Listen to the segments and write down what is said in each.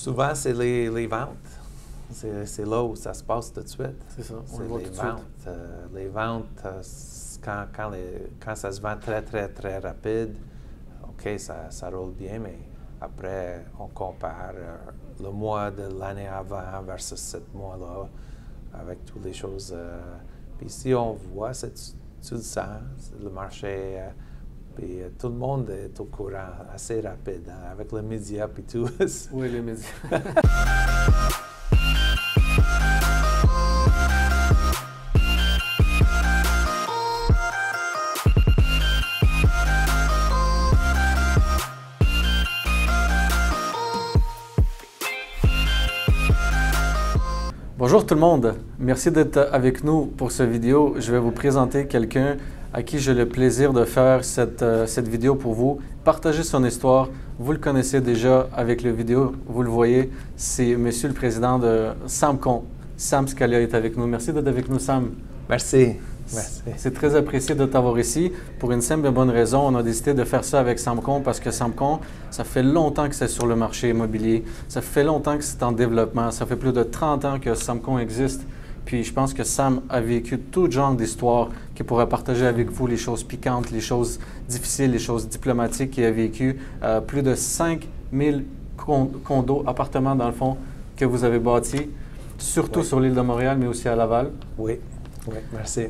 Souvent, c'est les ventes. C'est là où ça se passe tout de suite. C'est ça, on C'est le voit les tout de ventes. suite. Les ventes, quand ça se vend très, très, très rapide, OK, ça roule bien, mais après, on compare le mois de l'année avant versus ce mois-là avec toutes les choses. Puis si on voit, tu le sens, le marché, puis tout le monde est au courant assez rapide, hein, avec les médias et tout. Oui, les médias. Bonjour tout le monde, merci d'être avec nous pour cette vidéo. Je vais vous présenter quelqu'un à qui j'ai le plaisir de faire cette vidéo pour vous. Partager son histoire, vous le connaissez déjà avec la vidéo, vous le voyez, c'est Monsieur le Président de Samcon. Sam Scalia est avec nous. Merci d'être avec nous, Sam. Merci. Merci. C'est très apprécié de t'avoir ici. Pour une simple et bonne raison, on a décidé de faire ça avec Samcon parce que Samcon, ça fait longtemps que c'est sur le marché immobilier. Ça fait longtemps que c'est en développement. Ça fait plus de 30 ans que Samcon existe. Puis je pense que Sam a vécu tout genre d'histoires qu'il pourrait partager avec vous, les choses piquantes, les choses difficiles, les choses diplomatiques qu'il a vécues. Plus de 5000 condos, appartements dans le fond, que vous avez bâtis, surtout sur l'île de Montréal, mais aussi à Laval. Oui, merci.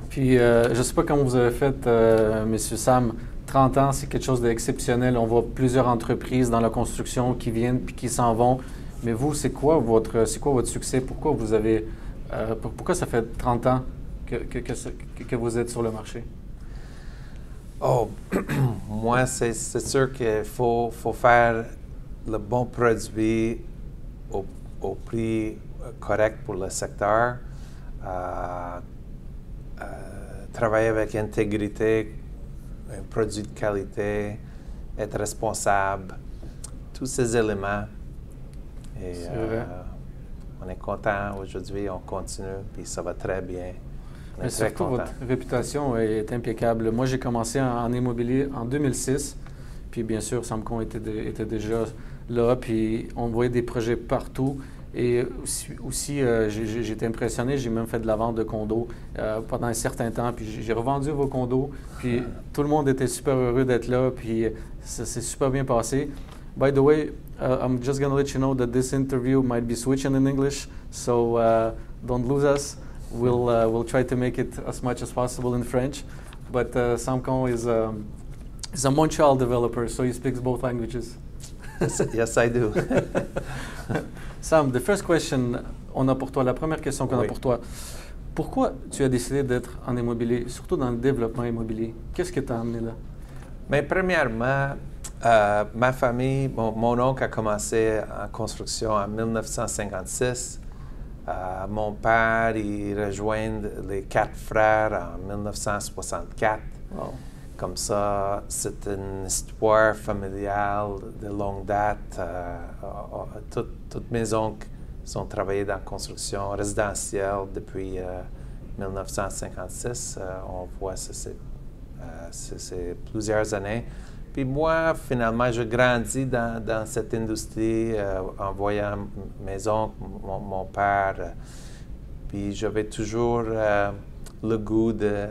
Puis, je ne sais pas comment vous avez fait, Monsieur Sam, 30 ans, c'est quelque chose d'exceptionnel. On voit plusieurs entreprises dans la construction qui viennent puis qui s'en vont. Mais vous, c'est quoi votre succès? Pourquoi vous avez, pourquoi ça fait 30 ans que vous êtes sur le marché? Oh, moi, c'est sûr qu'il faut faire le bon produit au prix correct pour le secteur. Travailler avec intégrité, un produit de qualité, être responsable, tous ces éléments. Et on est content aujourd'hui, on continue, puis ça va très bien. Mais surtout, votre réputation est impeccable. Moi, j'ai commencé en immobilier en 2006, puis bien sûr, Samcon était déjà là, puis on voyait des projets partout. Et aussi j'ai été impressionné, j'ai même fait de la vente de condos pendant un certain temps, puis j'ai revendu vos condos, puis tout le monde était super heureux d'être là, puis ça s'est super bien passé. By the way, I'm just going to let you know that this interview might be switching in English, so don't lose us. We'll try to make it as much as possible in French, but Samcon is a Montreal developer, so he speaks both languages. Yes, I do. Sam, the first question on a pour toi, la première question qu'on a pour toi. Pourquoi tu as décidé d'être en immobilier, surtout dans le développement immobilier? Qu'est-ce qui t'a amené là? Mais premièrement, ma famille, mon oncle a commencé en construction en 1956. Mon père, il rejoint les 4 frères en 1964. Wow. Comme ça, c'est une histoire familiale de longue date. Tous mes oncles ont travaillé dans la construction résidentielle depuis 1956. On voit c'est plusieurs années. Puis moi, finalement, je grandis dans cette industrie en voyant mes oncles, mon père. Puis j'avais toujours le goût de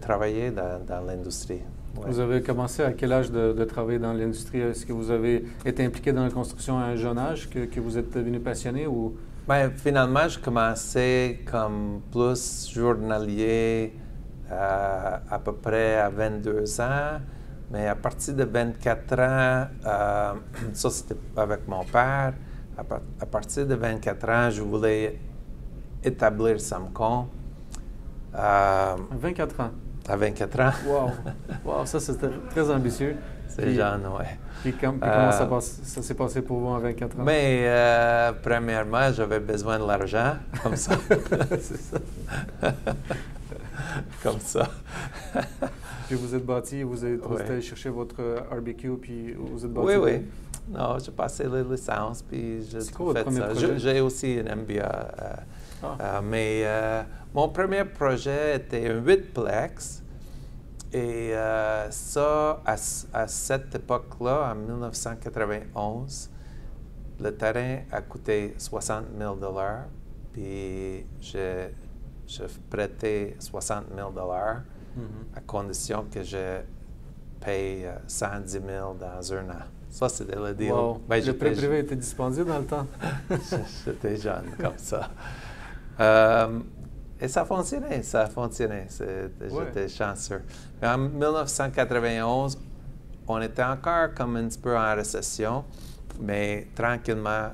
travailler dans l'industrie. Ouais. Vous avez commencé à quel âge de travailler dans l'industrie? Est-ce que vous avez été impliqué dans la construction à un jeune âge, que vous êtes devenu passionné? Ou? Bien, finalement, je commençais comme plus journalier à peu près à 22 ans. Mais à partir de 24 ans, ça c'était avec mon père, à partir de 24 ans, je voulais établir Samcon. 24 ans. À 24 ans. Wow! Wow, ça c'était très ambitieux. C'est jeune, oui. Puis comment ça s'est passé pour vous en 24 ans? Mais premièrement, j'avais besoin de l'argent, comme ça. C'est ça. Comme ça. Puis vous êtes bâti, vous êtes allé chercher votre barbecue, puis vous êtes bâti. Oui, oui. Non, j'ai passé les licences, puis j'ai fait ça. J'ai aussi un MBA. Mais mon premier projet était un 8-plex. Et ça, à cette époque-là, en 1991, le terrain a coûté 60 000 $, puis je prêtais 60 000 $, à condition que je paye 110 000 dans un an. Ça, c'était le deal. Wow. Ben, le prêt privé était dispendieux dans le temps. J'étais jeune comme ça. Et ça fonctionnait. J'étais chanceux. Mais en 1991, on était encore comme un petit peu en récession, mais tranquillement,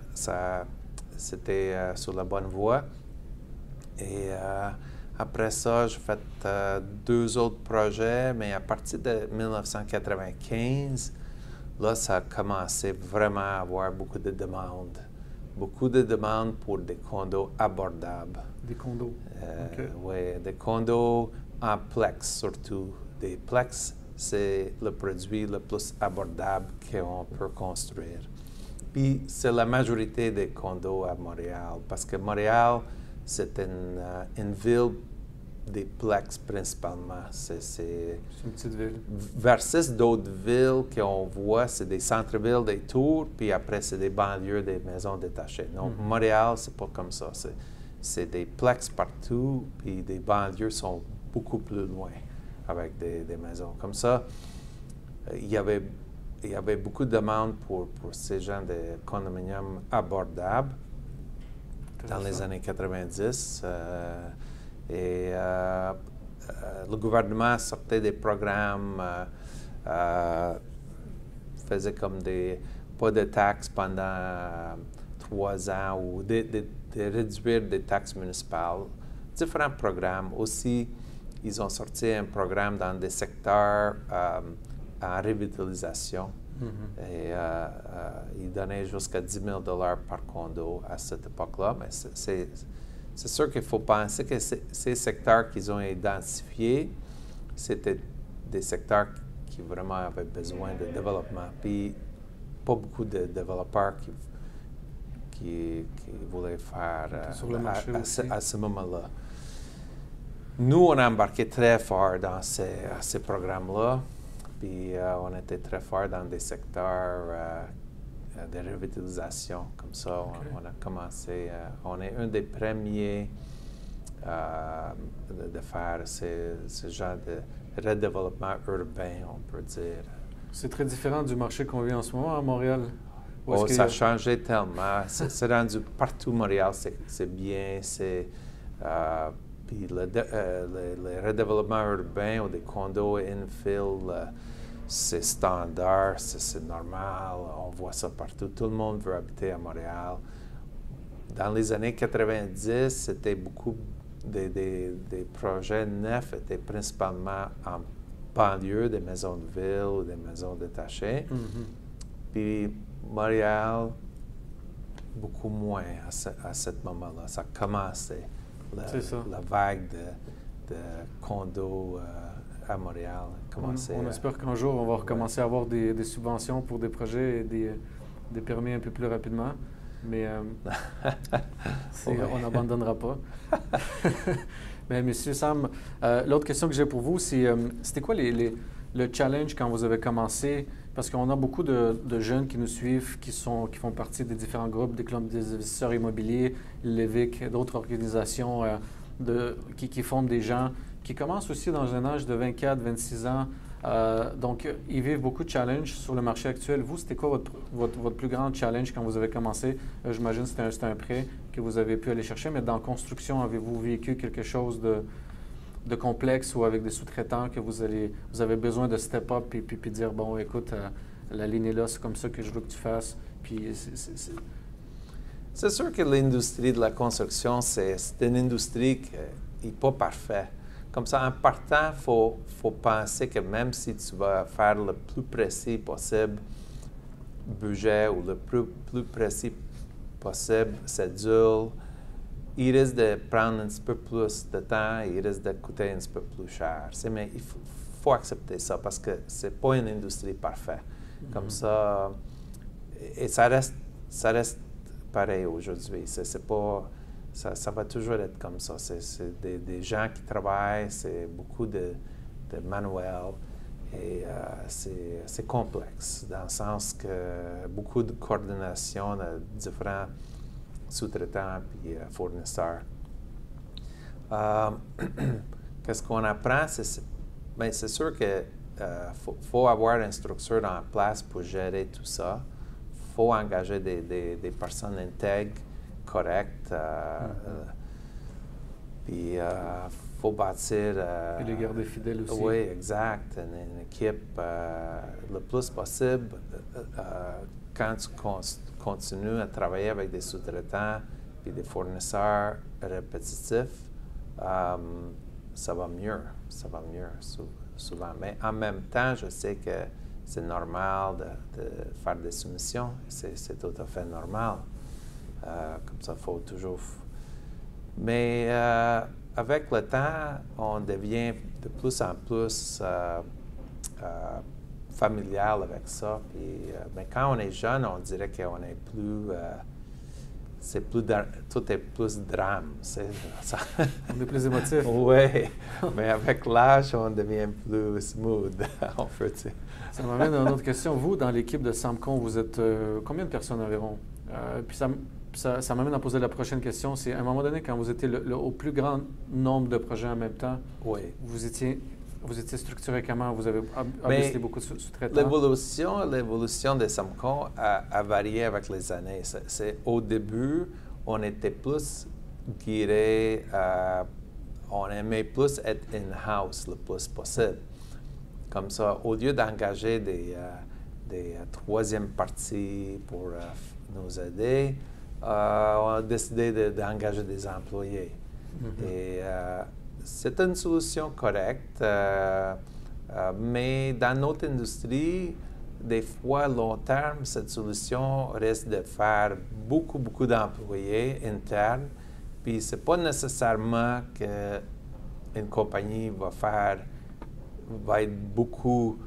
c'était sur la bonne voie. Et après ça, j'ai fait 2 autres projets, mais à partir de 1995, là, ça a commencé vraiment à avoir beaucoup de demandes. Beaucoup de demandes pour des condos abordables. Des condos? Okay. Oui, des condos en plex surtout. Des plex, c'est le produit le plus abordable qu'on peut construire. Puis, c'est la majorité des condos à Montréal, parce que Montréal, c'est une ville des plex principalement. C'est une petite ville. Versus d'autres villes qu'on voit, c'est des centres-villes, des tours, puis après, c'est des banlieues, des maisons détachées. Donc, Montréal, c'est pas comme ça. C'est des plex partout, puis des banlieues sont beaucoup plus loin avec des maisons. Comme ça, il y avait beaucoup de demandes pour ces genres de condominiums abordables dans les années 90. Le gouvernement sortait des programmes, faisait comme pas de taxes pendant 3 ans ou de réduire des taxes municipales. Différents programmes. Aussi, ils ont sorti un programme dans des secteurs en revitalisation. Et ils donnaient jusqu'à 10 000 $ par condo à cette époque-là. Mais c'est sûr qu'il faut penser que ces secteurs qu'ils ont identifiés, c'était des secteurs qui vraiment avaient besoin de développement. Puis, pas beaucoup de développeurs qui voulaient faire sur le marché à ce moment-là. Nous, on a embarqué très fort dans ces programmes-là. Puis, on était très fort dans des secteurs de revitalisation. Comme ça, okay. On a commencé, on est un des premiers de faire ce genre de redéveloppement urbain, on peut dire. C'est très différent du marché qu'on vit en ce moment à Montréal. Ça a changé tellement. C'est rendu partout Montréal, c'est bien. Puis le redéveloppement urbain ou des condos infill, c'est standard, c'est normal, on voit ça partout. Tout le monde veut habiter à Montréal. Dans les années 90, c'était beaucoup des projets neufs, étaient principalement en banlieue, des maisons de ville ou des maisons détachées. Puis Montréal, beaucoup moins à ce moment-là. Ça a commencé, la vague de condos à Montréal. On espère qu'un jour, on va recommencer à avoir des subventions pour des projets et des permis un peu plus rapidement. Mais on n'abandonnera pas. Mais M. Sam, l'autre question que j'ai pour vous, c'était quoi le challenge quand vous avez commencé? Parce qu'on a beaucoup de jeunes qui nous suivent, qui font partie des différents groupes, des clubs des investisseurs immobiliers, l'EVIC, d'autres organisations qui forment des gens qui commencent aussi dans un âge de 24, 26 ans. Donc, ils vivent beaucoup de challenges sur le marché actuel. Vous, c'était quoi votre plus grand challenge quand vous avez commencé? J'imagine que c'était un prêt que vous avez pu aller chercher, mais dans la construction, avez-vous vécu quelque chose de complexe ou avec des sous-traitants que vous avez besoin de step up et puis dire, bon, écoute, la ligne est là, c'est comme ça que je veux que tu fasses. Puis c'est sûr que l'industrie de la construction, c'est une industrie qui n'est pas parfaite. Comme ça, en partant, il faut penser que même si tu vas faire le plus précis possible budget ou le plus précis possible cédule, il risque de prendre un petit peu plus de temps, il risque de coûter un petit peu plus cher. Mais il faut accepter ça parce que ce n'est pas une industrie parfaite. Comme ça, et ça reste pareil aujourd'hui. Ça va toujours être comme ça. C'est des gens qui travaillent, c'est beaucoup de manuels. Et c'est complexe, dans le sens que beaucoup de coordination de différents sous-traitants et fournisseurs. Qu'est-ce qu'on apprend? C'est sûr qu'il faut avoir une structure en place pour gérer tout ça. Il faut engager des personnes intègres, correctes. Puis il faut bâtir... et les garder fidèles aussi. Oui, exact. Une équipe le plus possible. Quand tu continues à travailler avec des sous-traitants et des fournisseurs répétitifs, ça va mieux. Ça va mieux souvent. Mais en même temps, je sais que c'est normal de faire des soumissions. C'est tout à fait normal. Comme ça, il faut toujours... Mais avec le temps, on devient de plus en plus familial avec ça. Puis, mais quand on est jeune, on dirait qu'on est plus... tout est plus drame. On est plus émotif. Oui, mais avec l'âge, on devient plus smooth, on peut dire. Ça m'amène à une autre question. Vous, dans l'équipe de Samcon, vous êtes combien de personnes environ? Puis ça m'amène à poser la prochaine question. C'est à un moment donné, quand vous étiez au plus grand nombre de projets en même temps, oui. Vous étiez structuré comment? Vous avez obviously beaucoup de sous-traitants. L'évolution de Samcon a varié avec les années. Au début, on était plus guidé, on aimait plus être in-house le plus possible. Comme ça, au lieu d'engager des troisième parties pour nous aider, on a décidé d'engager des employés. Mm-hmm. Et c'est une solution correcte, mais dans notre industrie, des fois, à long terme, cette solution risque de faire beaucoup d'employés internes, puis ce n'est pas nécessairement qu'une compagnie va être beaucoup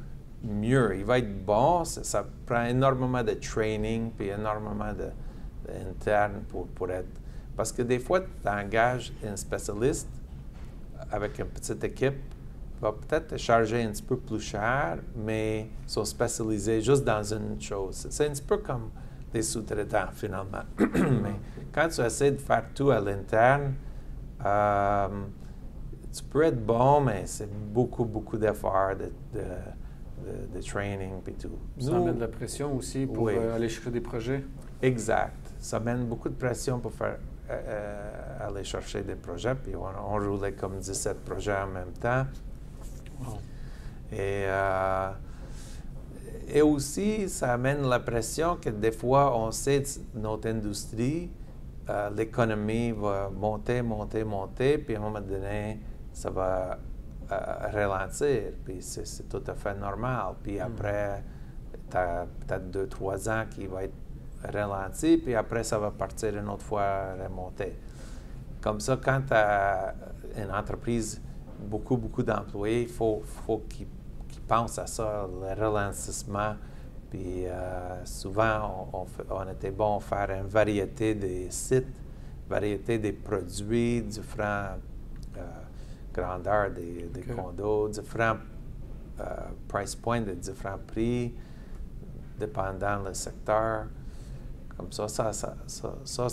mieux. Il va être bon, ça prend énormément de training, puis énormément d'interne pour être... Parce que des fois, tu engages un spécialiste avec une petite équipe, va peut-être te charger un petit peu plus cher, mais ils sont spécialisés juste dans une chose. C'est un petit peu comme des sous-traitants, finalement. Mais quand tu essaies de faire tout à l'interne, tu peux être bon, mais c'est beaucoup d'efforts, de training et tout. Ça amène de la pression aussi pour aller chercher des projets? Exact. Ça amène beaucoup de pression pour aller chercher des projets, puis on roulait comme 17 projets en même temps. Wow. Et aussi, ça amène la pression que des fois, on sait notre industrie, l'économie va monter, puis à un moment donné, ça va ralentir, puis c'est tout à fait normal. Puis après, tu as peut-être 2-3 ans qui va être ralenti, puis après, ça va partir une autre fois remonter. Comme ça, quand tu as une entreprise, beaucoup d'employés, il faut qu'ils pensent à ça, le ralentissement. Puis souvent, on était bon à faire une variété des sites, variété des produits, différentes grandeurs des condos, différents price points, de différents prix, dépendant du secteur. Comme ça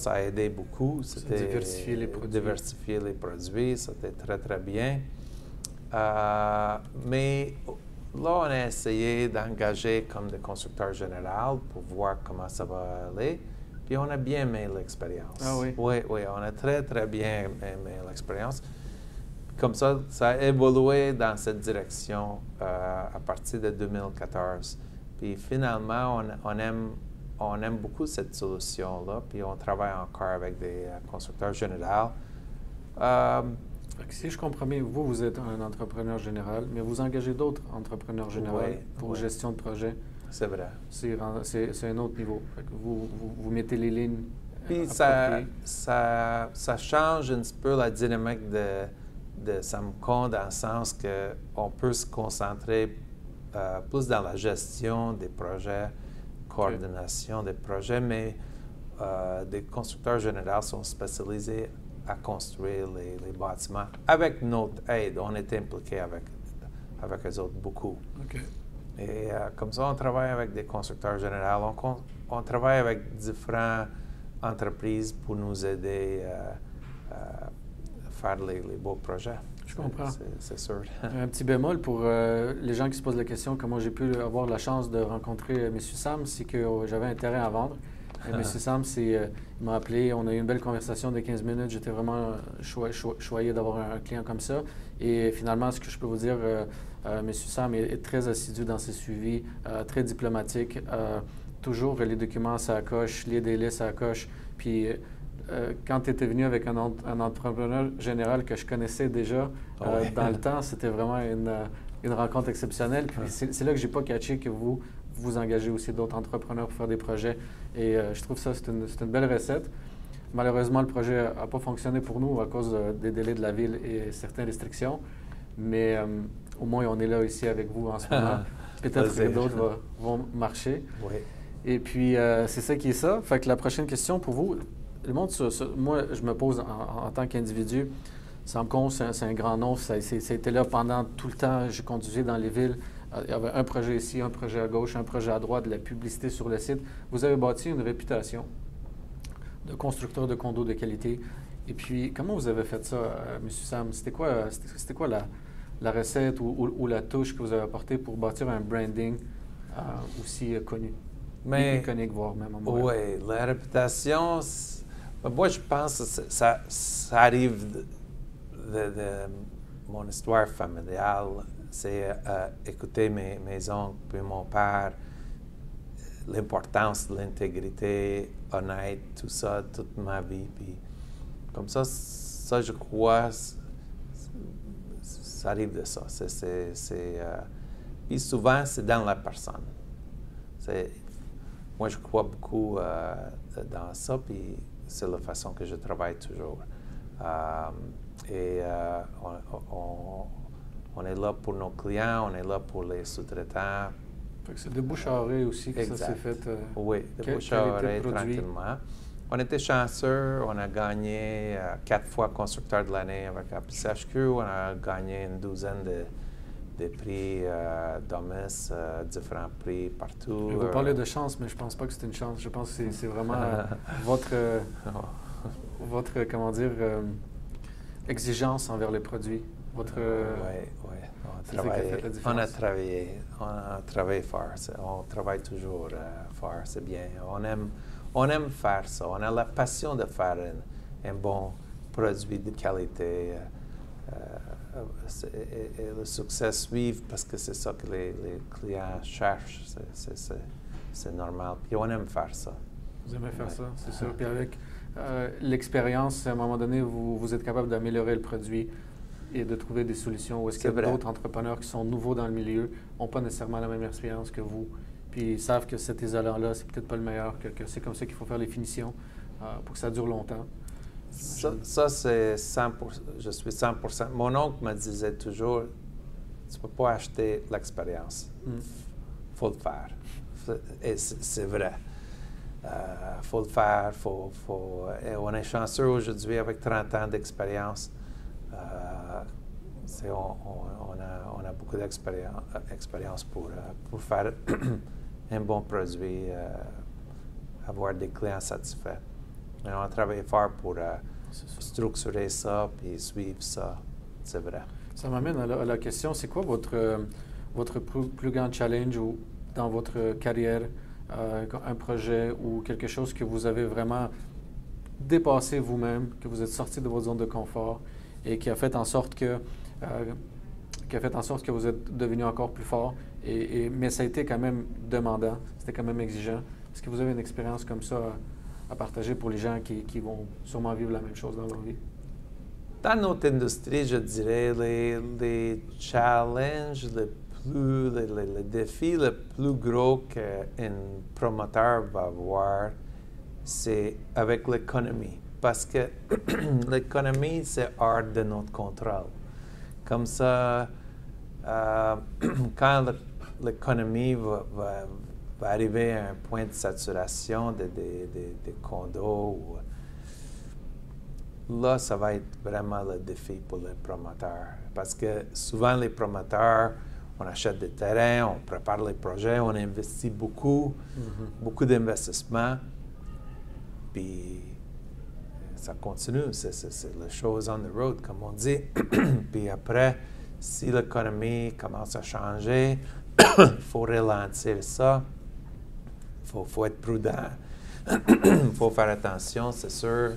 a aidé beaucoup. C'était diversifier les produits, c'était très bien. Mais là, on a essayé d'engager comme des constructeurs généraux pour voir comment ça va aller. Puis on a bien aimé l'expérience. Ah oui? Oui, on a très bien aimé l'expérience. Comme ça a évolué dans cette direction à partir de 2014. Puis finalement, on aime beaucoup cette solution-là, puis on travaille encore avec des constructeurs généraux. Si je comprends bien, vous êtes un entrepreneur général, mais vous engagez d'autres entrepreneurs généraux pour gestion de projet. C'est vrai. C'est un autre niveau. Fait que vous mettez les lignes. Puis ça change un petit peu la dynamique de Samcon dans le sens qu'on peut se concentrer plus dans la gestion des projets, coordination des projets, mais des constructeurs généraux sont spécialisés à construire les bâtiments. Avec notre aide, on est impliqué avec eux autres beaucoup. OK. Et comme ça, on travaille avec des constructeurs généraux. On travaille avec différentes entreprises pour nous aider à faire les beaux projets. Je comprends. C'est sûr. Un petit bémol pour les gens qui se posent la question comment j'ai pu avoir la chance de rencontrer M. Sam, c'est que j'avais intérêt à vendre. M. Sam, il m'a appelé, on a eu une belle conversation de 15 minutes. J'étais vraiment choyé d'avoir un client comme ça. Et finalement, ce que je peux vous dire, M. Sam est très assidu dans ses suivis, très diplomatique, toujours les documents à sa coche, les délais à sa coche. Puis quand tu étais venu avec un entrepreneur général que je connaissais déjà dans le temps, c'était vraiment une rencontre exceptionnelle. Puis c'est là que j'ai pas catché que vous engagez aussi d'autres entrepreneurs pour faire des projets. Et je trouve ça, c'est une belle recette. Malheureusement, le projet n'a pas fonctionné pour nous à cause des délais de la ville et certaines restrictions. Mais au moins, on est là ici avec vous en ce moment. Peut-être que d'autres vont marcher. Oui. Et puis, c'est ça qui est ça. Fait que la prochaine question pour vous, le monde, moi, je me pose en tant qu'individu, Samcon, c'est un grand nom. Ça a été là pendant tout le temps. J'ai conduit dans les villes. Il y avait un projet ici, un projet à gauche, un projet à droite, de la publicité sur le site. Vous avez bâti une réputation de constructeur de condos de qualité. Et puis, comment vous avez fait ça, M. Sam? C'était quoi la recette ou la touche que vous avez apportée pour bâtir un branding aussi connu? Mais iconique, voire même. Oui, la réputation, moi, je pense que ça arrive de mon histoire familiale. C'est écouter mes oncles puis mon père, l'importance de l'intégrité, honnête, tout ça, toute ma vie. Puis, comme ça, je crois, ça arrive de ça. Puis souvent, c'est dans la personne. Moi, je crois beaucoup dans ça, puis c'est la façon que je travaille toujours. On est là pour nos de on est là pour les sous-traitants. C'est de bouche à oreille aussi que exact. Ça s'est fait. Oui, de bouche à oreille, tranquillement. On était chanceux, on a gagné 4 fois constructeur de l'année avec APCHQ, on a gagné une douzaine de prix d'OMIS, différents prix partout. Vous parlez de chance, mais je pense pas que c'est une chance. Je pense que c'est vraiment votre comment dire, exigence envers les produits. Oui. On a travaillé fort. On travaille toujours fort, c'est bien. On aime faire ça. On a la passion de faire un bon produit de qualité. Et le succès suit parce que c'est ça que les clients cherchent. C'est normal. Puis on aime faire ça. Vous aimez faire ça, c'est sûr. Puis avec l'expérience, à un moment donné, vous êtes capable d'améliorer le produit et de trouver des solutions. Ou est-ce qu'il y a d'autres entrepreneurs qui sont nouveaux dans le milieu, n'ont pas nécessairement la même expérience que vous, puis ils savent que cet isolant-là, c'est peut-être pas le meilleur, que c'est comme ça qu'il faut faire les finitions pour que ça dure longtemps. Ça c'est 100%. Je suis 100%. Mon oncle me disait toujours, tu ne peux pas acheter l'expérience. Il faut le faire. Et c'est vrai. Il faut le faire. Et on est chanceux aujourd'hui avec 30 ans d'expérience. On a beaucoup d'expérience pour faire un bon produit, avoir des clients satisfaits. Mais on a travaillé fort pour structurer ça et suivre ça, c'est vrai. Ça m'amène à la question, c'est quoi votre plus grand challenge dans votre carrière, un projet ou quelque chose que vous avez vraiment dépassé vous-même, que vous êtes sorti de votre zone de confort et qui a fait en sorte que vous êtes devenu encore plus fort, mais ça a été quand même demandant, c'était quand même exigeant. Est-ce que vous avez une expérience comme ça à partager pour les gens qui vont sûrement vivre la même chose dans leur vie? Dans notre industrie, je dirais, les challenges, les défis les plus gros qu'un promoteur va avoir, c'est avec l'économie. Parce que l'économie, c'est hors de notre contrôle. Comme ça, quand l'économie va arriver à un point de saturation des condos, là, ça va être vraiment le défi pour les promoteurs. Parce que souvent, les promoteurs on achète des terrains, on prépare les projets, on investit beaucoup, beaucoup d'investissements. Puis ça continue, c'est la chose on the road, comme on dit. Puis après, si l'économie commence à changer, il faut ralentir ça. Il faut être prudent. Il faut faire attention, c'est sûr.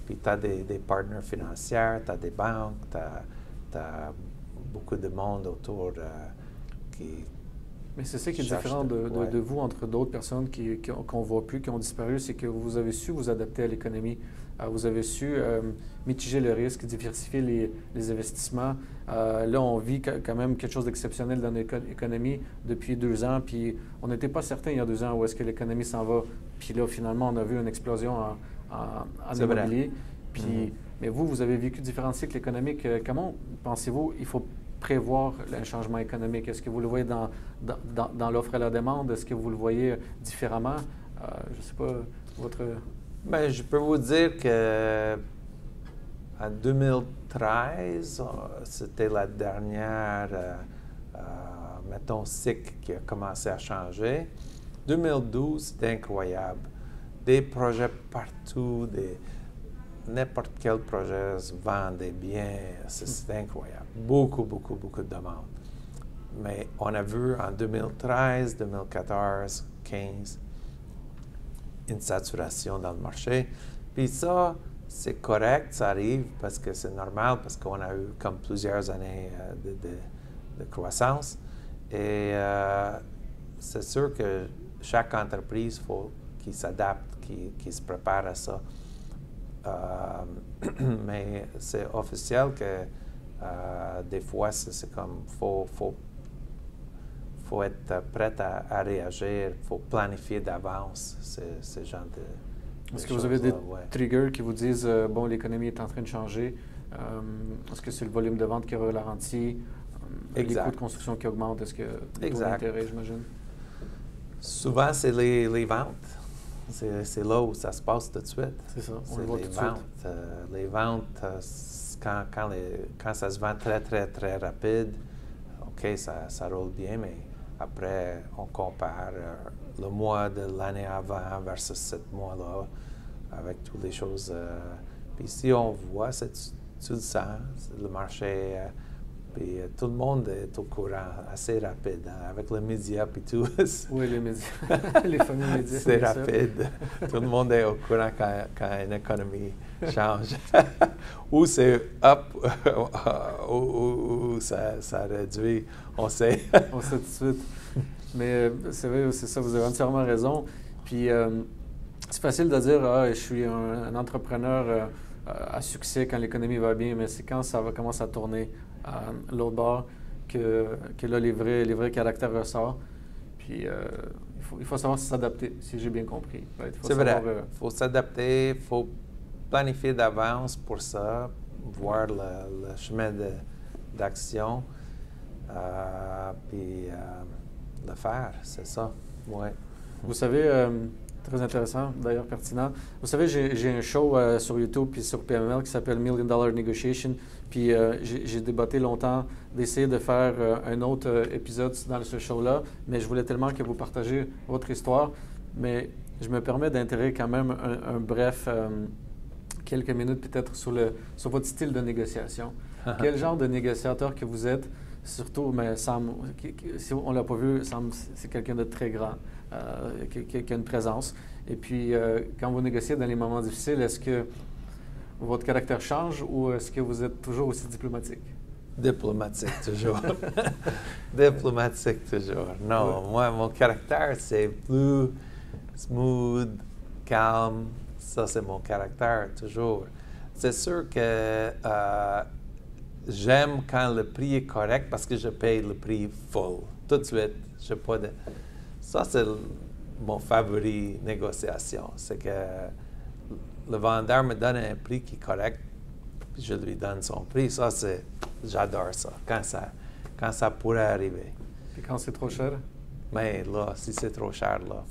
Puis tu as des partenaires financiers, tu as des banques, tu as beaucoup de monde autour qui... Mais c'est ça qui est différent de vous entre d'autres personnes qu'on ne voit plus, qui ont disparu, c'est que vous avez su vous adapter à l'économie. Vous avez su mitiger le risque, diversifier les investissements. Là, on vit quand même quelque chose d'exceptionnel dans notre économie depuis 2 ans, puis on n'était pas certain il y a 2 ans où est-ce que l'économie s'en va. Puis là, finalement, on a vu une explosion en immobilier. Puis, mais vous avez vécu différents cycles économiques. Comment pensez-vous il faut prévoir un changement économique? Est-ce que vous le voyez dans l'offre et la demande? Est-ce que vous le voyez différemment? Je ne sais pas, votre... Bien, je peux vous dire que en 2013, c'était la dernière, mettons, cycle qui a commencé à changer. 2012, c'était incroyable. Des projets partout, n'importe quel projet se vendait bien, c'était incroyable. Beaucoup de demandes. Mais on a vu en 2013, 2014, 2015, une saturation dans le marché. Puis ça, c'est correct, ça arrive parce que c'est normal, parce qu'on a eu comme plusieurs années de croissance. Et c'est sûr que chaque entreprise, il faut qu'il s'adapte, qu'il se prépare à ça. Mais c'est officiel que des fois, c'est comme, faut être prêt à réagir, il faut planifier d'avance ce genre de Est-ce que vous avez des triggers qui vous disent, bon, l'économie est en train de changer? Est-ce que c'est le volume de vente qui ralentit? Les coûts de construction qui augmentent? Est-ce que les taux d'intérêt, j'imagine? Souvent, c'est les ventes. C'est là où ça se passe tout de suite. C'est ça, on le voit tout de suite. Les ventes, quand ça se vend très rapide, OK, ça roule bien, mais après, on compare le mois de l'année avant versus ce mois-là, avec toutes les choses. Puis si on voit, tu le sens, le marché, puis tout le monde est au courant assez rapide, hein, avec les médias et tout. Oui, les médias, les fameux médias. C'est rapide. Tout le monde est au courant quand une économie change. Ou c'est up, ou ça réduit, on sait. On sait tout de suite. Mais c'est vrai, c'est ça, vous avez entièrement raison. Puis c'est facile de dire, je suis un entrepreneur à succès quand l'économie va bien, mais c'est quand ça va commencer à tourner l'autre bord que là, les vrais caractères ressortent. Puis il faut savoir s'adapter, si j'ai bien compris. C'est vrai. Il faut s'adapter, il faut planifier d'avance pour ça, voir le chemin d'action, puis le faire, c'est ça. Ouais. Vous savez, très intéressant, d'ailleurs pertinent. Vous savez, j'ai un show sur YouTube puis sur PML qui s'appelle $1 Million Negotiation. Puis j'ai débatté longtemps d'essayer de faire un autre épisode dans ce show-là, mais je voulais tellement que vous partagez votre histoire. Mais je me permets d'intégrer quand même un bref, quelques minutes peut-être sur votre style de négociation. Quel genre de négociateur que vous êtes? Surtout, mais Sam, si on ne l'a pas vu, Sam, c'est quelqu'un de très grand, qui a une présence. Et puis, quand vous négociez dans les moments difficiles, est-ce que votre caractère change ou est-ce que vous êtes toujours aussi diplomatique? Diplomatique, toujours. Diplomatique, toujours. Non, moi, mon caractère, c'est plus smooth, calme. Ça, c'est mon caractère, toujours. C'est sûr que j'aime quand le prix est correct parce que je paye le prix full. Tout de suite, je pas de... Ça, c'est mon favori négociation. C'est que le vendeur me donne un prix qui est correct, puis je lui donne son prix. Ça, c'est... J'adore ça, quand ça pourrait arriver. Et quand c'est trop cher? Mais là, si c'est trop cher, là,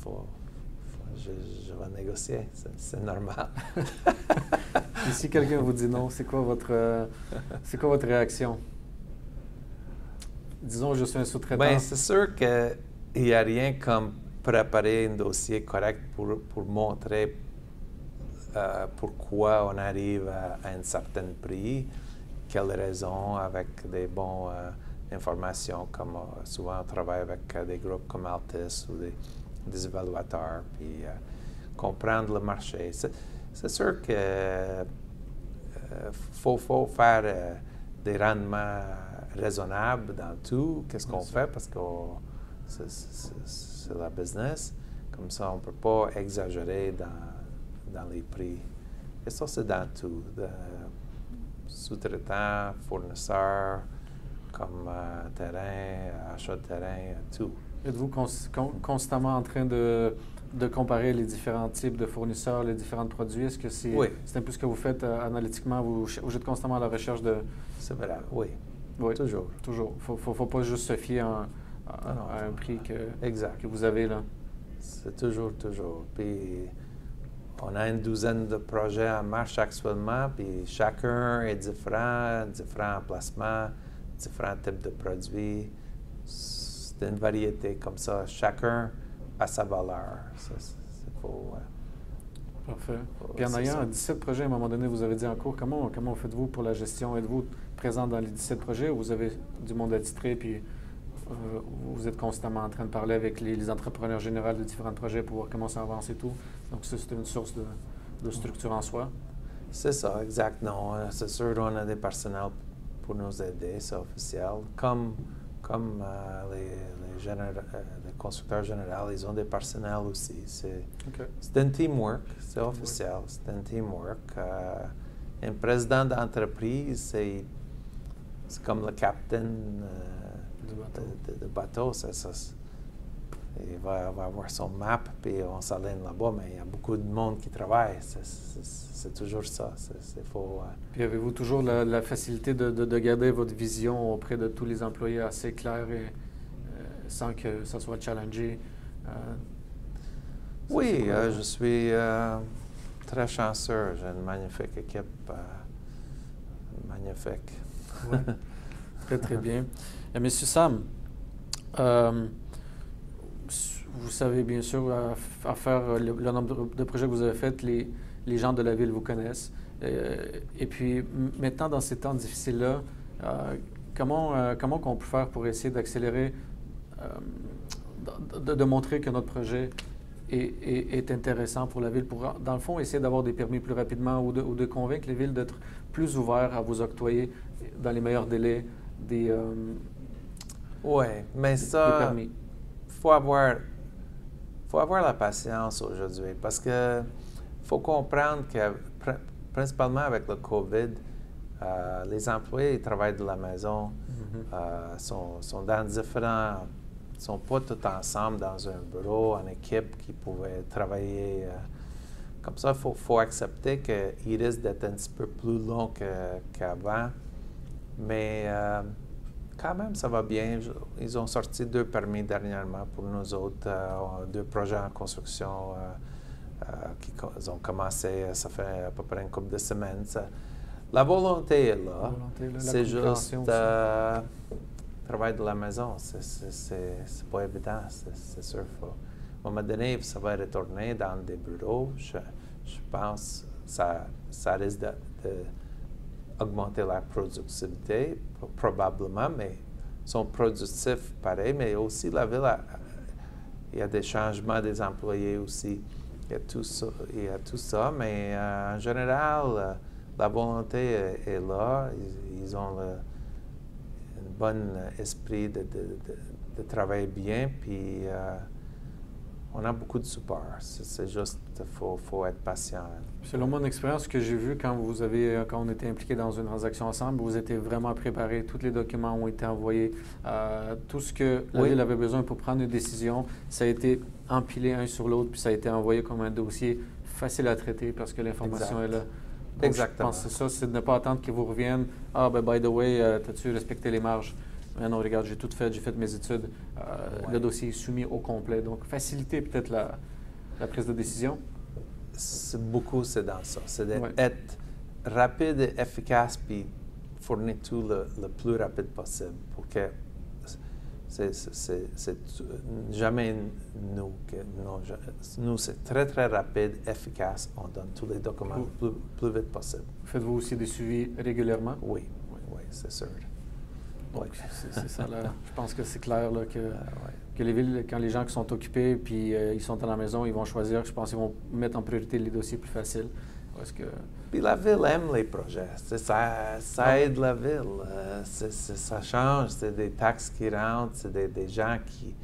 je vais négocier. C'est normal. Et si quelqu'un vous dit non, c'est quoi votre réaction? disons, je suis un sous-traitant. Bien, c'est sûr qu'il n'y a rien comme préparer un dossier correct pour montrer pourquoi on arrive à un certain prix, quelles raisons, avec des bonnes informations, comme souvent on travaille avec des groupes comme Altis ou des évaluateurs, puis comprendre le marché. C'est sûr que faut faire des rendements raisonnables dans tout, qu'est-ce qu'on fait, parce que c'est la business. Comme ça, on ne peut pas exagérer dans les prix. Et ça, c'est dans tout. Sous-traitants, fournisseurs, comme terrain, achat de terrain, tout. Êtes-vous constamment en train de comparer les différents types de fournisseurs, les différents produits? Est-ce que c'est un peu ce que vous faites analytiquement? Vous êtes constamment à la recherche de... C'est vrai, oui. Toujours. Toujours. Il ne faut pas juste se fier à un prix que vous avez là. C'est toujours. Puis on a une douzaine de projets en marche actuellement, puis chacun est différent emplacements, différents types de produits. C'est une variété comme ça. Chacun a sa valeur. Parfait. Puis en ayant 17 projets, à un moment donné, vous avez dit en cours, comment faites-vous pour la gestion? Êtes-vous présent dans les 17 projets ou vous avez du monde attitré, puis vous êtes constamment en train de parler avec les entrepreneurs généraux de différents projets pour voir comment ça avance et tout? Donc ça, c'est une source de structure en soi. C'est ça, exact. Non, c'est sûr qu'on a des personnels pour nous aider, c'est officiel. Comme les constructeurs généraux, ils ont des personnels aussi. C'est un teamwork, c'est officiel, c'est un teamwork. Un président d'entreprise, c'est comme le capitaine de bateau. Il va avoir son map, puis on s'aligne là-bas, mais il y a beaucoup de monde qui travaille. C'est toujours ça. C'est faux. Puis avez-vous toujours la facilité de garder votre vision auprès de tous les employés assez claire et sans que ça soit challengé? Oui, je suis très chanceux. J'ai une magnifique équipe. Magnifique. Ouais. Très, très bien. Monsieur Sam, vous savez bien sûr, à faire le nombre de projets que vous avez faits, les gens de la ville vous connaissent. Et puis, maintenant, dans ces temps difficiles-là, comment qu'on peut faire pour essayer d'accélérer, de montrer que notre projet est intéressant pour la ville, pour, dans le fond, essayer d'avoir des permis plus rapidement ou de convaincre les villes d'être plus ouverts à vous octroyer, dans les meilleurs délais, des mais ça, permis. faut avoir la patience aujourd'hui parce que faut comprendre que principalement avec le COVID, les employés ils travaillent de la maison, sont dans différents, sont pas tous ensemble dans un bureau, en équipe qui pouvaient travailler comme ça. Faut accepter qu'il risque d'être un petit peu plus long qu'avant, mais quand même, ça va bien. Ils ont sorti 2 permis dernièrement pour nous autres, 2 projets en construction qui ont commencé, ça fait à peu près une couple de semaines. La volonté est là. C'est juste travail de la maison. C'est pas évident, c'est sûr. À un moment donné, ça va retourner dans des bureaux. Je pense que ça risque d'augmenter la productivité, probablement, mais ils sont productifs pareil, mais aussi la ville, il y a des changements des employés aussi. Il y a tout ça, mais en général, la volonté est là. Ils ont un bon esprit de travailler bien, puis on a beaucoup de support. C'est juste, faut être patient. Selon mon expérience, ce que j'ai vu quand on était impliqué dans une transaction ensemble, vous étiez vraiment préparé. Tous les documents ont été envoyés. Tout ce que la ville avait besoin pour prendre une décision, ça a été empilé un sur l'autre, puis ça a été envoyé comme un dossier facile à traiter parce que l'information est là. Donc, exactement. Je pense que c'est ça, c'est de ne pas attendre qu'ils vous reviennent. Ah, ben, by the way, as-tu respecté les marges? Mais non, regarde, j'ai tout fait, j'ai fait mes études. Le dossier est soumis au complet. Donc, faciliter peut-être la prise de décision. C'est dans ça. C'est d'être rapide et efficace, puis fournir tout le plus rapide possible pour que Jamais nous. Nous, c'est très, très rapide, efficace. On donne tous les documents le plus vite possible. Faites-vous aussi des suivis régulièrement? Oui, c'est sûr. Donc, c'est ça, là. Je pense que c'est clair là, que les villes, quand les gens qui sont occupés puis ils sont à la maison, ils vont choisir. Je pense qu'ils vont mettre en priorité les dossiers plus faciles. Puis la ville aime les projets. Ça aide la ville. Ça change. C'est des taxes qui rentrent. C'est des gens qui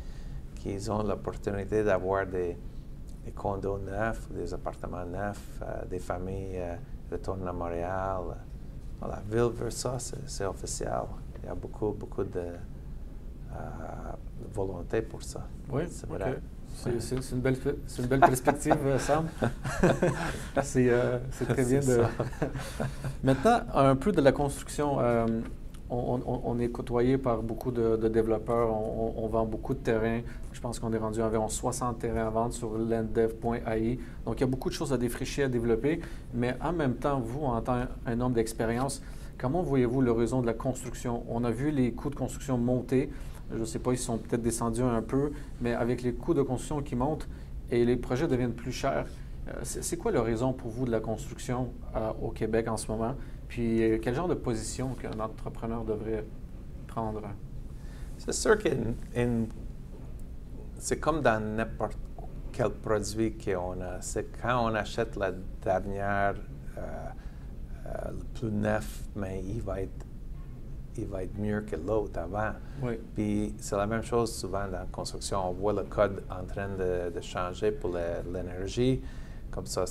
ont l'opportunité d'avoir des condos neufs, des appartements neufs, des familles retournent à Montréal. La ville veut ça, c'est officiel. Il y a beaucoup de volonté pour ça. Oui, c'est vrai. C'est une belle perspective, Sam. C'est très bien de... Maintenant, un peu de la construction. On est côtoyé par beaucoup de développeurs. On vend beaucoup de terrains. Je pense qu'on est rendu à environ 60 terrains à vendre sur landdev.ai. Donc, il y a beaucoup de choses à défricher, à développer. Mais en même temps, vous, en tant qu'un homme d'expérience, comment voyez-vous l'horizon de la construction? On a vu les coûts de construction monter. Je ne sais pas, ils sont peut-être descendus un peu, mais avec les coûts de construction qui montent et les projets deviennent plus chers, c'est quoi l'horizon pour vous de la construction au Québec en ce moment? Puis quel genre de position qu'un entrepreneur devrait prendre? C'est sûr que c'est comme dans n'importe quel produit qu'on a. C'est quand on achète la dernière, le plus neuf, mais il va être mieux que l'autre avant. Oui. Puis c'est la même chose souvent dans la construction. On voit le code en train de changer pour l'énergie. Comme ça,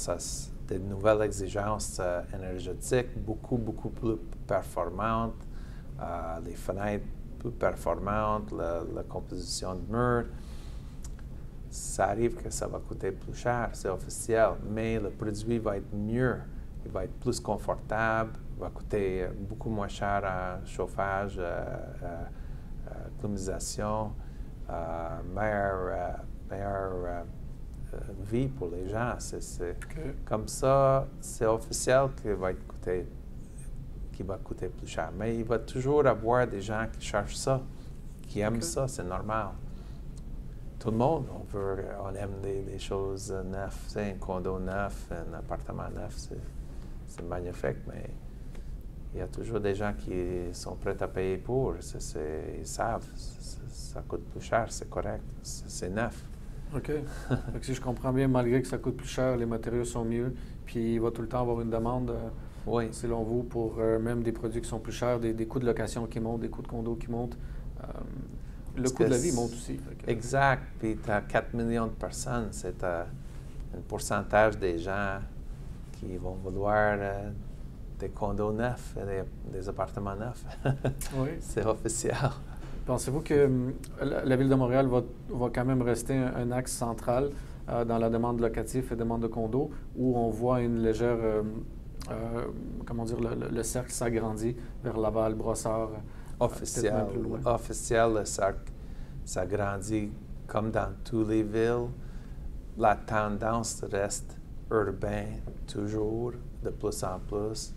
des nouvelles exigences énergétiques, beaucoup plus performantes. Les fenêtres plus performantes, la composition de murs. Ça arrive que ça va coûter plus cher, c'est officiel, mais le produit va être mieux. Il va être plus confortable, va coûter beaucoup moins cher en chauffage, climatisation, meilleure vie pour les gens. Comme ça, c'est officiel qu'il va coûter plus cher. Mais il va toujours avoir des gens qui cherchent ça, qui aiment ça, c'est normal. Tout le monde, on aime des choses neuves. Un condo neuf, un appartement neuf, c'est magnifique, mais il y a toujours des gens qui sont prêts à payer pour. Ils savent, ça coûte plus cher, c'est correct, c'est neuf. OK. Donc, si je comprends bien, malgré que ça coûte plus cher, les matériaux sont mieux, puis il va tout le temps avoir une demande, selon vous, pour même des produits qui sont plus chers, des coûts de location qui montent, des coûts de condo qui montent. Le coût de la vie monte aussi. Exact. Puis tu as 4 millions de personnes, c'est un pourcentage des gens qui vont vouloir des condos neufs, des appartements neufs. Oui. C'est officiel. Pensez-vous que la Ville de Montréal va quand même rester un axe central dans la demande locative et demande de condos, où on voit une légère, comment dire, le cercle s'agrandit vers Laval, Brossard? Officiel, le cercle s'agrandit comme dans toutes les villes. La tendance reste urbaine, toujours, de plus en plus.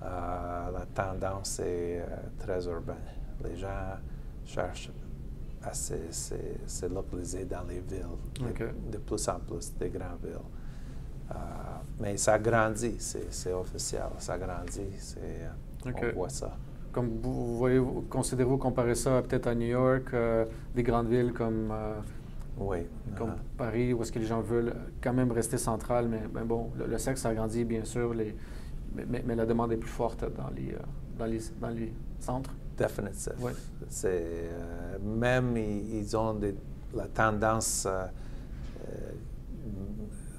La tendance est très urbaine. Les gens cherchent à se localiser dans les villes, de plus en plus, des grandes villes. Mais ça grandit, c'est officiel, ça grandit, on voit ça. Comme considérez-vous comparer ça peut-être à New York, des grandes villes comme comme Paris, où est-ce que les gens veulent quand même rester central, mais bon, le cercle s'agrandit bien sûr, mais la demande est plus forte dans les centres? Définitif. Oui. Même ils ont la tendance,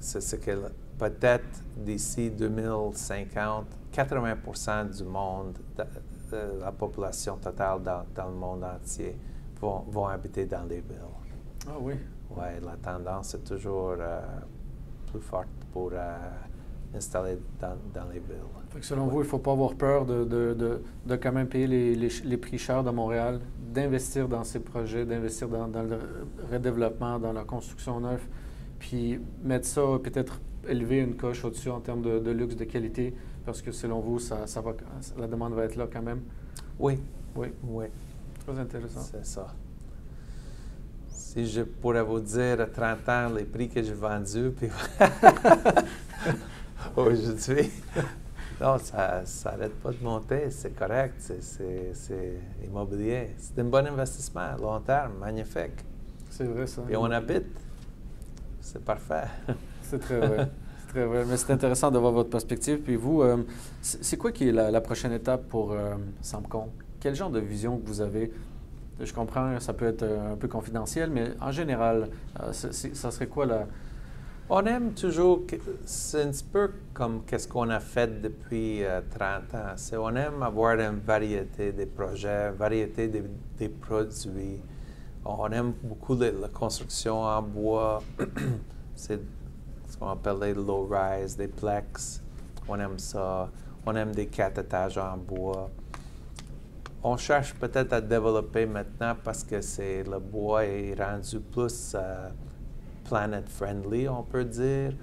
c'est que peut-être d'ici 2050, 80% du monde, la population totale dans le monde entier vont habiter dans les villes. Ah oui? Oui, la tendance est toujours plus forte pour installer dans les villes. Fait que selon vous, il ne faut pas avoir peur de quand même payer les prix chers de Montréal, d'investir dans ces projets, d'investir dans le redéveloppement, dans la construction neuve, puis mettre ça, peut-être élever une coche au-dessus en termes de luxe, de qualité, parce que selon vous, la demande va être là quand même? Oui. Très intéressant. C'est ça. Si je pourrais vous dire à 30 ans les prix que j'ai vendus, puis aujourd'hui, non, ça n'arrête pas de monter, c'est correct, c'est immobilier. C'est un bon investissement, long terme, magnifique. C'est vrai, ça. Puis on habite, c'est parfait. C'est très vrai. C'est très vrai. Mais c'est intéressant de voir votre perspective. Puis vous, c'est quoi qui est la prochaine étape pour Samcon? Quel genre de vision que vous avez? Je comprends, ça peut être un peu confidentiel, mais en général, ça serait quoi la... On aime toujours, c'est un peu comme qu'est-ce qu'on a fait depuis 30 ans. On aime avoir une variété de projets, une variété des produits. On aime beaucoup la construction en bois. C'est ce qu'on appelle les low-rise, des plex. On aime ça. On aime des 4 étages en bois. On cherche peut-être à développer maintenant parce que le bois est rendu plus planet-friendly, on peut dire.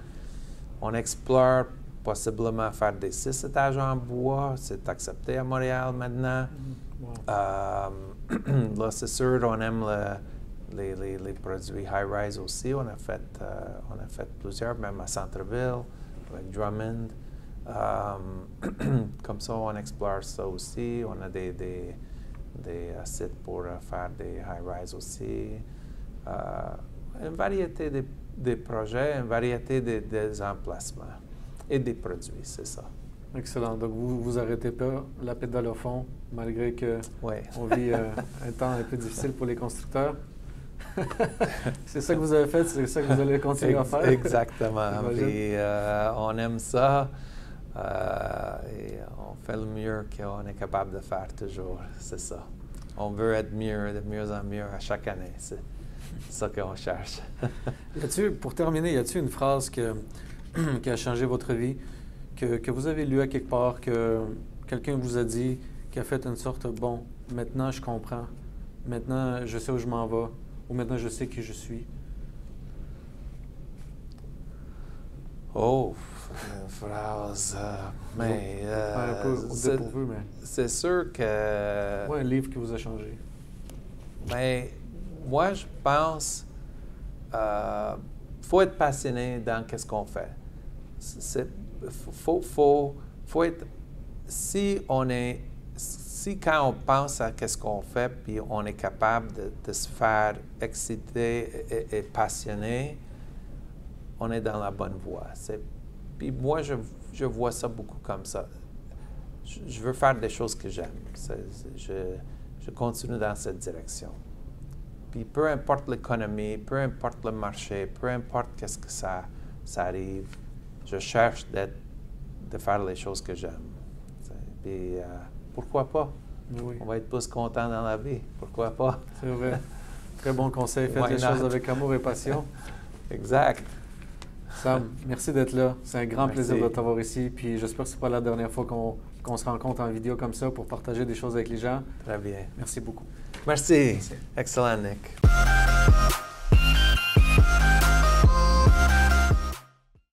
On explore possiblement faire des 6 étages en bois. C'est accepté à Montréal maintenant. Wow. Là, c'est sûr, on aime les produits high-rise aussi. On a fait plusieurs, même à Centre-Ville, avec Drummond. Comme ça, on explore ça aussi. On a des sites pour faire des high-rise aussi. Une variété de projets, une variété des emplacements et des produits, c'est ça. Excellent. Donc, vous arrêtez pas la pédale au fond, malgré que oui. On vit un temps un peu difficile pour les constructeurs. C'est ça que vous avez fait, c'est ça que vous allez continuer à faire? Exactement. Puis, on aime ça et on fait le mieux qu'on est capable de faire toujours. C'est ça. On veut être mieux, de mieux en mieux à chaque année. C'est ça qu'on cherche. Pour terminer, y a-t-il une phrase qui a changé votre vie, que vous avez lue à quelque part, que quelqu'un vous a dit, qui a fait une sorte, bon, maintenant je comprends, maintenant je sais où je m'en vais, ou maintenant je sais qui je suis? Oh, une phrase, mais... un peu au dépourvu, mais... C'est sûr que... Ouais, un livre qui vous a changé. Mais moi, je pense faut être passionné dans ce qu'on fait. Faut être... Si quand on pense à ce qu'on fait, puis on est capable de se faire exciter et passionné, on est dans la bonne voie. Puis moi, je vois ça beaucoup comme ça. Je veux faire des choses que j'aime. Je continue dans cette direction. Puis peu importe l'économie, peu importe le marché, peu importe qu'est-ce que ça arrive, je cherche de faire les choses que j'aime. Puis pourquoi pas? Oui. On va être plus content dans la vie. Pourquoi pas? C'est vrai. Très bon conseil. Faites les choses avec amour et passion. Exact. Sam, merci d'être là. C'est un grand plaisir de t'avoir ici. Puis j'espère que ce n'est pas la dernière fois qu'on se rencontre en vidéo comme ça pour partager des choses avec les gens. Très bien. Merci beaucoup. Merci. Excellent, Nick.